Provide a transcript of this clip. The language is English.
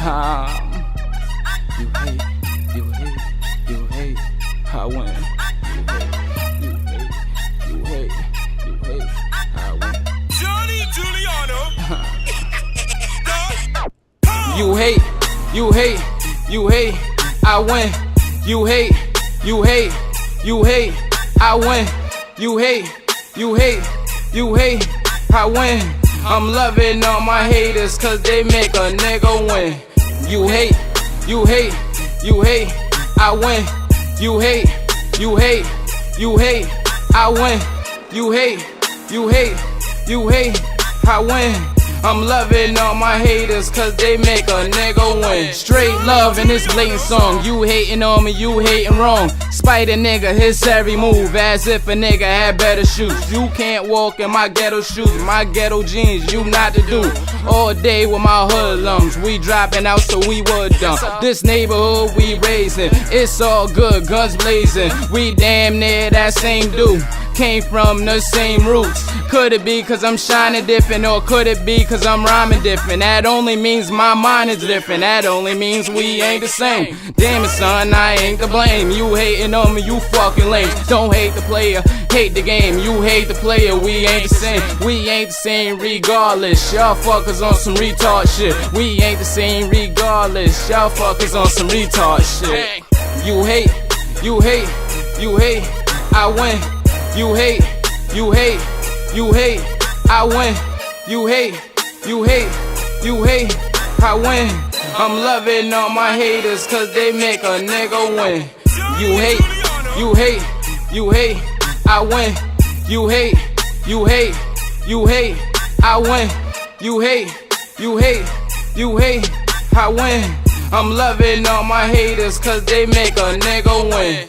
You hate, you hate, you hate, I win. You hate, you hate, you hate, I win. Johnny Giuliano. You hate, you hate, you hate, I win. You hate, you hate, you hate, I win. You hate, you hate, you hate, I win. I'm loving all my haters cause they make a nigga win. You hate, you hate, you hate, I win. You hate, you hate, you hate, I win. You hate, you hate, you hate, I win. I'm loving all my haters cause they make a nigga win. Straight love in this blatant song. You hating on me, you hating wrong. Spite a nigga, his every move as if a nigga had better shoes. You can't walk in my ghetto shoes, my ghetto jeans, you not the dude. All day with my hoodlums, we dropping out so we would dump. This neighborhood we raising, it's all good, guns blazing. We damn near that same dude. Came from the same roots. Could it be cause I'm shining different, or could it be cause I'm rhyming different? That only means my mind is different. That only means we ain't the same. Damn it son, I ain't to blame. You hating on me, you fucking lame. Don't hate the player, hate the game. You hate the player, we ain't the same. We ain't the same regardless. Y'all fuckers on some retard shit. We ain't the same regardless. Y'all fuckers on some retard shit. You hate, you hate, you hate, I win. You hate, you hate, you hate, I win. You hate, you hate, you hate, I win. I'm loving all my haters cause they make a nigga win. You hate, you hate, you hate, I win. You hate, you hate, you hate, I win. You hate, you hate, you hate, I win. I'm loving all my haters cause they make a nigga win.